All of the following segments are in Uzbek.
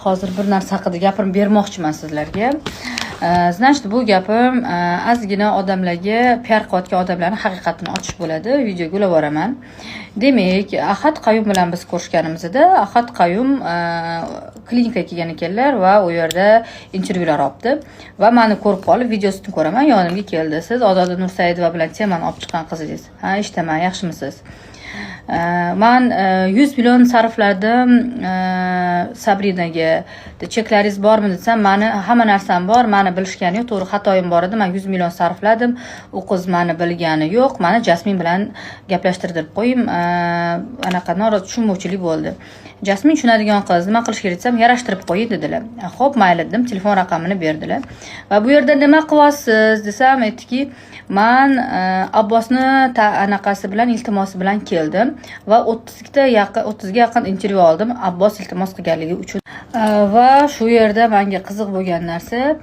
hozir bir narsa haqida gapirib bermoqchiman sizlarga. Значит, bu gapim ozgina odamlarga, PR qilayotgan odamlarning haqiqatini ochish bo'ladi. Videoga ulab boraman. Demak, Ahad Qayum bilan biz ko'rishganimizda, Ahad Qayum klinikaga kelgan ekanlar va u yerda intervyular olibdi va meni ko'rib qolib, videosini ko'raman, yonimga keldi. Siz Ododa Nursaidova bilan temani olib chiqqan qizingiz. Ha, eshitaman, yaxshimisiz? Men 100 million sarfladim Sabrinaga. Cheklaringiz bormi desam, meni hamma narsam bor, meni bilishgani yo'q, to'g'ri xatoyim bor edi. Men 100 million sarfladim. U qiz meni bilgani yo'q. Meni Jasmin bilan gaplashtirib qo'yim. Anaqa norozi tushunmovchilik bo'ldi. Jasmin tushunadigan qiz, nima qilish kerak desam, yarashtirib qo'ying dedilar. Xo'p, mayli dedim, telefon raqamini berdilar. Va bu yerda nima qilyapsiz desam, aytdiki, men Abbosni anaqasi bilan iltimosi bilan keldim va 30 ga yaqin intervyu oldim Abbos iltimos qilganligi uchun. Va shu yerda menga qiziq bo'lgan narsa,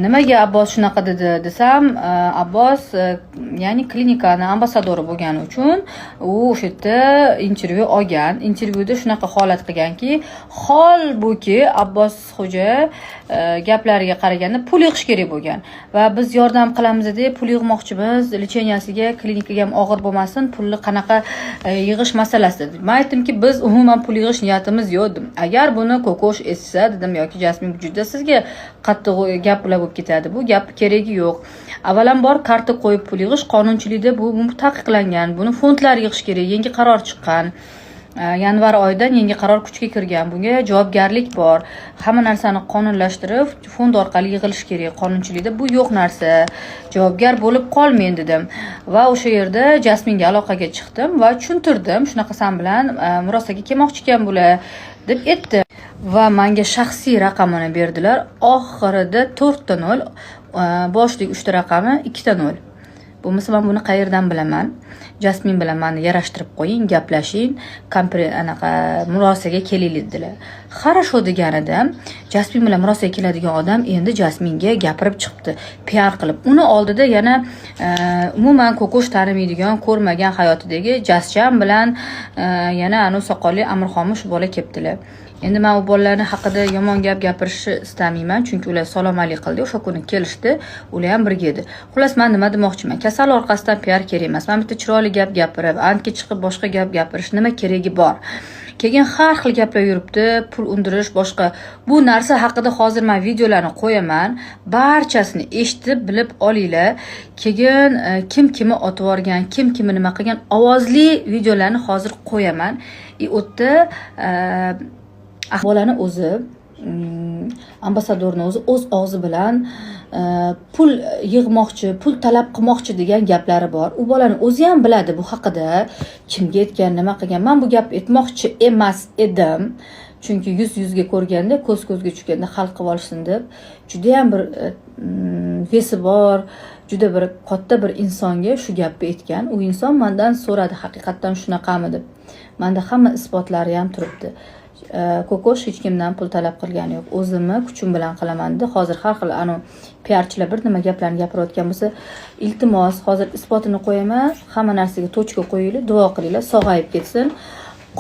nimaga Abbos shunaqa dedi desam, Abbos ya'ni klinikani ambasadori bo'lgani uchun u o'sha yerda intervyu olgan. Intervyuda shunaqa holat qilganki, holbuki Abbos xo'ja gaplariga qaraganda pul yig'ish kerak bo'lgan va biz yordam qilamiz deb pul yig'moqchimiz, litseniyasiga, klinikaga ham og'ir bo'lmasin, pulni qanaqa yig'ish masalasi dedi. Men aytdimki, biz umuman pul yig'ish niyatimiz yo'q dedim. Agar buni Kokosh eshitsa dedim yoki Jasmin juda sizga qattiq gaplar bo'lib ketadi. Bu gap keragi yo'q. Avvalambor karta qo'yib pul yig'ish qonunchilikda bu taqiqlangan. Buni fondlar yig'ish kerak. Yangi qaror chiqqan. Yanvar oyidan yangi qaror kuchga kirgan. Bunga javobgarlik bor. Hamma narsani qonunlashtirib, fond orqali yig'ilish kerak. Qonunchilikda bu yo'q narsa. Javobgar bo'lib qolmang dedim. Va o'sha yerda Jasminga aloqaga chiqdim va tushuntirdim. Shunaqa san bilan murosaga kelmoqchi ekan bular deb aytdi. Va menga shaxsiy raqamini berdilar. Oxirida 4 ta 0, boshlik 3 ta raqami 2 ta 0. Bo'lmasa men buni qayerdan bilaman? Jasmin bilan meni yarashtirib qo'ying, gaplashing, anaqa murosaga kelaylik dedilar. Хорошо deganida, Jasmin bilan murosaga keladigan odam endi Jasminga gapirib chiqdi, PR qilib. Uni oldida yana umuman Kokosh tanimaydigan, ko'rmagan hayotidagi Jascham bilan yana anu soqolli Amirxomish bola kelibdilar. Endi men u bolalarning haqida yomon gap gapirishni istamayman, chunki ular salomalik qildi, o'sha kuni kelishdi, ular ham birga edi. Xullas, men nima demoqchiman? Kasal orqasidan PR kerak emas. Men bitta chiroyli gap gapirib, antga chiqib boshqa gap gapirish nima keragi bor? Keyin har xil gaplar yuribdi, pul undirish boshqa. Bu narsa haqida hozir men videolarni qo'yaman. Barchasini eshitib, bilib olinglar. Keyin kim kimni otib yorgan, kim kimni nima qilgan ovozli videolarni hozir qo'yaman. O'tda bolani o'zi, ambasadorni o'zi o'z og'zi bilan pul yig'moqchi, pul talab qilmoqchi degan gaplari bor. U bolani o'zi ham biladi bu haqida, kimga aytgan, nima qilgan. Men bu gap aytmoqchi emas edim. Chunki yuz-yuzga ko'rganda, ko'z-ko'zga tushganda hal qilib olishsin deb, juda ham bir vesi bor, juda bir katta bir insonga shu gapni aytgan. U inson mendan so'radi, haqiqatdan shunaqami deb. Menda hamma isbotlari ham turibdi. Kokosh hech kimdan pul talab qilgani yo'q. O'zimni kuchim bilan qilaman dedi. Hozir har xil PRchilar bir nima gaplarni gapirayotgan bo'lsa, iltimos, hozir isbotini qo'yaman, hamma narsaga tochka qo'yinglar, duo qilinglar, sog'ayib ketsin.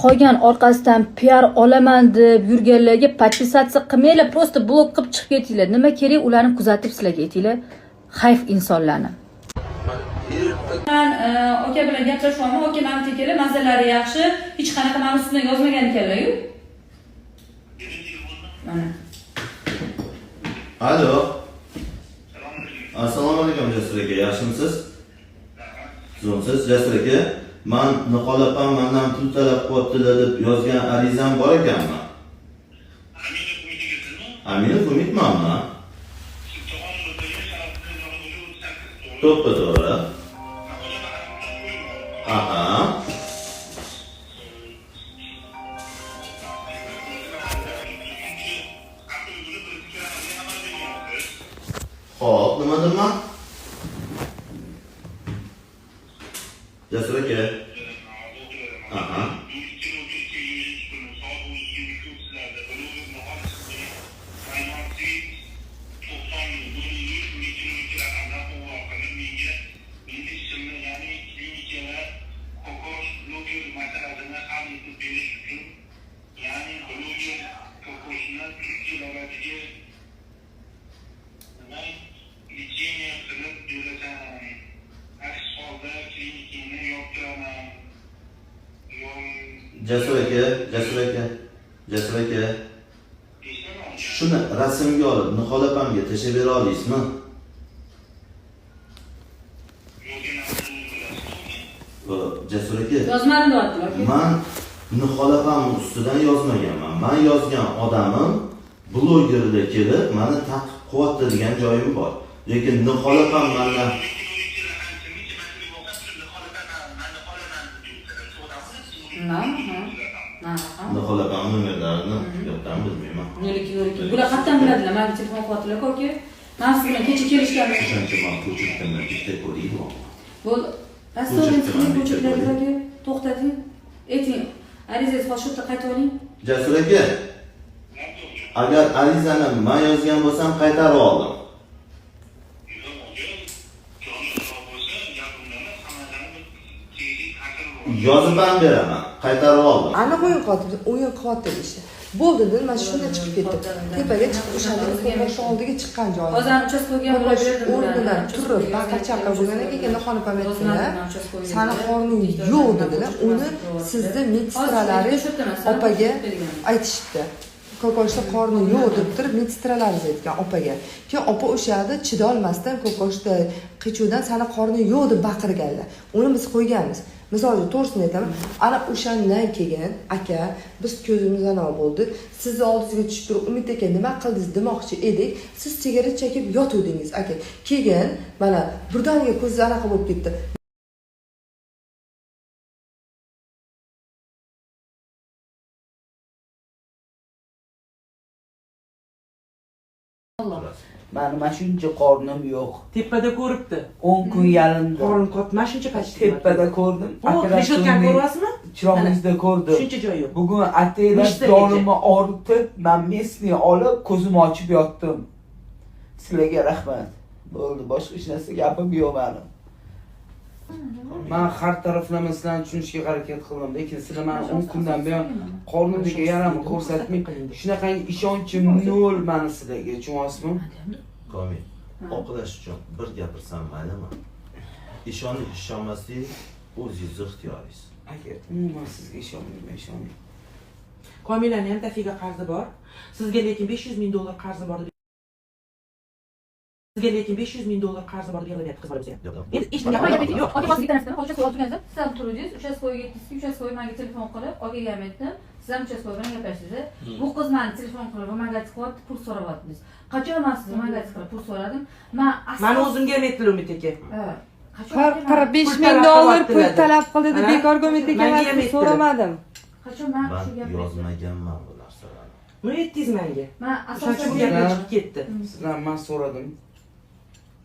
Qolgan orqasidan PR olaman deb yurganlarga podpisatsiya qilmanglar, просто blok qilib chiqib ketinglar. Nima kerak, ularni kuzatib sizlarga aytinglar. Xayf insonlarni. Men aka bilan gaplashyapman. Aka meni tekala, mazalari yaxshi, hech qanaqa meni ustiga yozmagan ekanlar-ku. Alo. Assalomu alaykum Jasur aka, yaxshimisiz? Zo'rsiz Jasur aka. Men niqolapam mendan pul talab qilyaptilar deb yozgan arizam bor ekanmi? Aminov umidmanmi? To'g'ri. Aha. Xo'p, nima deyman? Jasur aka. Aha. Jasur aka. Shuni rasmga olib, Nihol opamga tashlab bera olasizmi? Jasur aka. Yozmadim deyaptilar. Men Nihol opamning ustidan yozmaganman. Men yozgan odamim blogerda kelib, meni taqib qo'yapti degan joyim bor. Lekin Nihol opam mendan Nihol opamning nomerlarini yoddan bilmayman. Yo'liki. Bular qayerdan biladilar? Menga telefon qilyaptilar ko'ki. Men siz bilan kecha kelishganman. Shuncha men ko'chirtimdan bitta ko'raymi? Bo'ldi. Rastorantga ko'chirdilarga to'xtating. Ayting, arizangiz hozir shu yerda qaytib oling. Jasur aka. Agar arizani men yozgan bo'lsam qaytarib oldim. Yozib ham beraman, qaytarib oldim. Aniq o'yin qilyapti ishni. Bo'ldi dedi, mana shunday chiqib ketdi. Tepaga chiqib o'shandan qo'shni oldiga chiqqan joyi. Hozir uchastkoga olib berdim. O'rnidan turib, baqachaqa bo'lgan ekan, Nihol opam aytdilar. Sani qorning yo'q dedilar. Uni sizni medsistralaringiz opaga aytishdi. Ko'koshda qorni yo'q deb turib medsistralaringiz aytgan opaga. Keyin opa o'sha yerda chida olmasdan ko'koshda qichuvdan sani qorni yo'q deb baqirganlar. Uni biz qo'yganmiz. Misol uchun to'g'risini aytaman, ana o'shandan keyin aka biz ko'zimizdan bo'ldi. Sizni oldingizga tushib turib, Umid aka nima qildingiz demoqchi edik. Siz chegara chekib yotuvdingiz aka. Keyin mana birdaniga ko'zingiz anaqa bo'lib ketdi. Mana shuncha qornim yo'q. Tepada ko'ribdi. 10 kun yarimda. Qorin qotma shuncha qachdi. Tepada ko'rdim. Qishotgan ko'ryapsizmi? Chirog'ingizda ko'rdim. Shuncha joy yo'q. Bugun ataylar jonimni og'ritib, men mesni olib, ko'zimni ochib yotdim. Sizlarga rahmat. Bo'ldi, boshqa hech narsa gapim yo'q meni. Men har taraflama sizlarni tushunishga harakat qildim, lekin sizlar meni 10 kundan buyon qornimdagi yaramni ko'rsatmay, shunaqangi ishonchim nol meni sizlarga, tushunyapsizmi? Komil, oqlash uchun bir gapirsam maylimi? Ishonmaslik o'zingiz ixtiyoringiz. Aka, umuman sizga ishonmayman. Komilani ham tafiga qarzi bor. Sizga lekin $500,000 qarzi bor deb. Sizga lekin $500,000 qarzi bor deb yig'layapti qiz bola o'zi. Endi hech kim gapirmayapti. Yo'q, ota hozir bitta narsani hozir so'rab turgansiz. Siz ham turdingiz, uchastkoga ketdingiz, uchastkoga menga telefon qilib, okaga ham aytdim. Siz ham uchastkoga bilan gaplashdingiz. Bu qiz meni telefon qilib, magatsiz qilyapti, pul so'rayapsiz. Qachon men sizdan magatsiz qilib pul so'radim? Men o'zimga ham aytdilar Umid aka. $45,000 pul talab qildi deb bekorga Umid aka so'ramadim. Qachon men shu Ben gapni yozmaganman bu narsalarni. Nima aytdingiz menga? Men Asosan asosan gaplar chiqib ketdi. Sizdan men so'radim.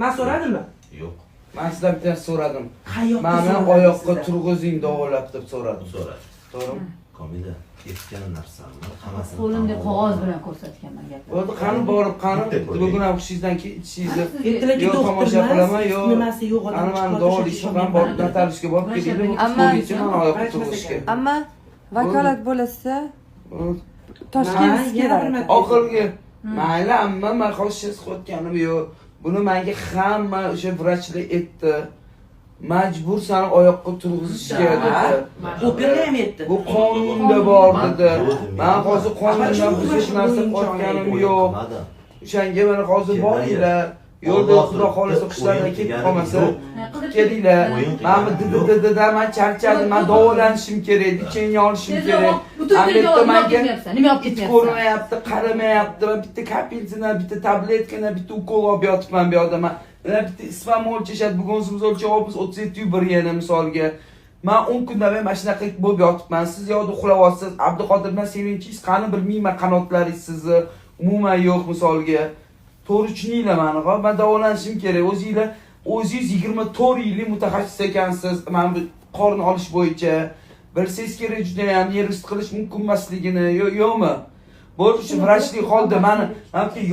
Men so'radimmi? Yo'q, Men sizdan bitta so'radim. Qayoqqa Meni so'radingiz oyoqqa sizlar? turg'izing davolab deb so'radim. so'radi. To'g'rimi? Komila, aytgan narsamni hammasini qo'limda qog'oz bilan ko'rsatganman gapni. Bo'ldi, qani borib, qani bugun ham hushingizdan ketishingizni Ertalabki yo tomosha qilaman, yo nimasi yo'q odam Ana do'lishga ham borib, Natalishga borib kelaylik. Qo'ygacha men oyoqqa turg'izishga. Ammo vakolat bo'lsa Toshkentga kerak. Oxirgi mayli, amma men xo'shiz qo'yganim yo'q. Buni menga hamma o'sha vrachlar aytdi. Majbur seni oyoqqa turg'izishga dedi. O'pirga ham aytdi. Bu qonunda bor dedi. Men hozir qonundan buzish narsa qo'yganim yo'q. O'shanga mana hozir boringlar. Yo'lda xudo xolisa qishlarga ketib qolmasa, kelinglar. Men dedi, men charchadim, men davolanishim kerak, keyin olishim kerak. Nima olib ketmayapsan? Ko'rmayapti, qaramayapti. Men bitta kapelzina, bitta tabletkani, bitta ukol olib yotibman bu yerda. Men bitta isfam o'lchashadi, bugun o'zimiz o'lchayapmiz 37 yana misolga. Men 10 kundan beri mana shunaqa bo'lib yotibman. Siz yo'qda uxlayapsiz. Abduqodir bilan sevinchingiz qani bilmayman, qanotlaringiz sizni umuman yo'q misolga. To'g'ri tushuninglar meni, men davolanishim kerak. O'zingiz 24 yillik mutaxassis ekansiz. Men bu qorni olish bo'yicha bilsangiz kerak, juda ham nervist qilish mumkin emasligini, yo'qmi? Bo'ldi, shu vrachlik holda meni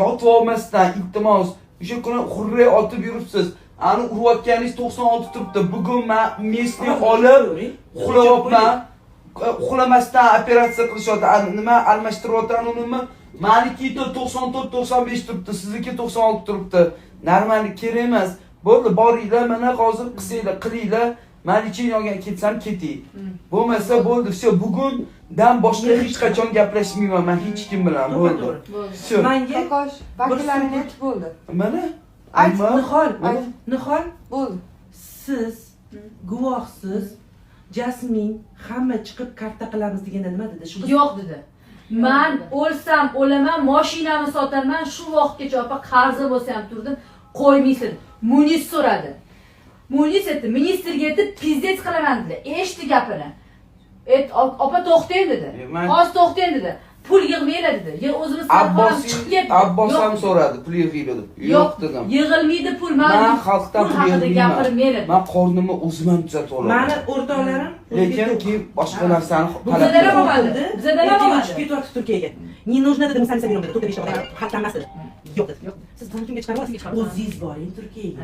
yotib olmasdan iltimos, o'sha kuni hurray otib yuribsiz. Ani urayotganingiz 96 turibdi. Bugun men mesni olib uxlayapman. Uxlamasdan operatsiya qilishyapti. Nima almashtiryapti unimi? Meniki 94-95 turibdi, sizniki 96 turibdi. Normal kerak emas. Bo'ldi, boringlar, mana hozir qilsanglar, qilinglar. Men ichin olgan ketsam ketay. Bo'lmasa bo'ldi. Все, bugundan boshqa hech qachon gaplashmayman men hech kim bilan. Bo'ldi. Все. Menga Kokosh, vakillaring aytib bo'ldi. Mana Ayt, Nihol, bo'ldi. siz guvohsiz Jasmin hamma chiqib karta qilamiz deganda nima dedi? Shu Yo'q dedi. Men o'lsam o'laman, mashinamni sotaman, shu vaqtgacha opa qarzi bo'lsa ham turdim, qo'ymaysiz. Munis so'radi. Munis aytdi, ministerga aytib pizdets qilaman dedi. Eshitdi gapini. Opa to'xtang dedi. Hozir to'xtang dedi. Pul yig'maylar dedi. O'zimiz Abbos ham so'radi, pul yig'iydi deb. Yo'q dedim. Yig'ilmaydi pul. Men xalqdan pul gapirmaylar. Men qornimni o'zim ham tuzatib olaman. mani o'rtoqlarim Lekin keyin boshqa narsani Bizada ham bo'lmadi. Bizada ham bo'lmadi. Ketyapti Turkiyaga. Не нужно dedi, sani seviyorum dedi. Turkiyaga ishga boradi. Xalq emas dedi. Yo'q dedi. Siz buni kimga chiqarasiz? O'zingiz boring Turkiyaga.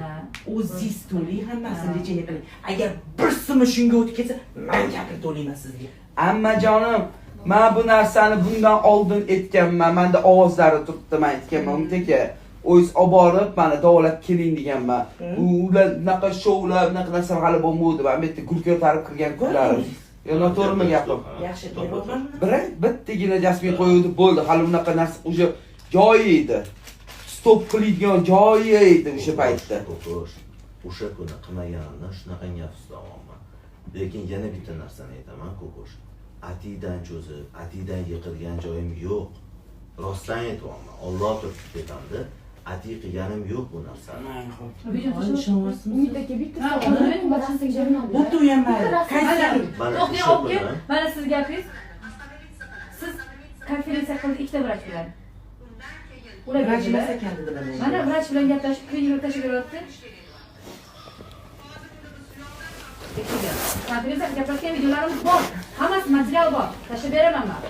O'zingiz to'ling hammasini rejani qiling. Agar bir so'm shunga o'tib ketsa, men gapirib to'layman sizga. Ammajonim, men bu narsani bundan oldin aytganman. Menda ovozlari turibdi, men aytganman unga. O'z olib borib, mana davolab keling deganman. Ular bunaqa shoular, bunaqa narsalar hali bo'lmaydi. Men bu yerda gul ko'tarib kirgan kunlari. Yo, noto'g'rimi gapim? Yaxshi deyapmanmi? Bittagina Jasmin qo'yuvdi, bo'ldi. Hali unaqa narsa o'sha joyi edi. Stop qiladigan joyi edi o'sha paytda. O'sha kuni qilmaganimdan shunaqa gap ustavman. Lekin yana bitta narsani aytaman, Kokosh. Atidan cho'zib, atidan yiqilgan joyim yo'q. Rostdan aytyapman. Alloh turib ketamdi. Ati qilganim yo'q bu narsani. Bo'pti u ham mayli. Qaysi? Mana siz gapingiz. Siz konferensiya qildi ikkita vrach bilan. Ular Vrach emas ekan dedilar. Mana vrach bilan gaplashib, klinika tashlaryapti. Konferensiya gaplashgan videolarimiz bor. Hammasi material bor. Tashlab beraman men.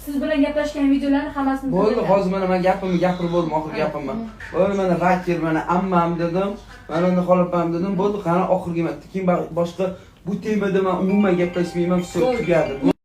Siz bilan gaplashgan videolarni hammasini bo'ldi. Hozir mana men gapimni gapirib bo'ldim, oxirgi gapimni. Bo'ldi, mana vakil, mana ammam dedim, mana xolopam dedim. Bo'ldi, qani oxirgi marta. Keyin boshqa bu temada men umuman gaplashmayman, все tugadi.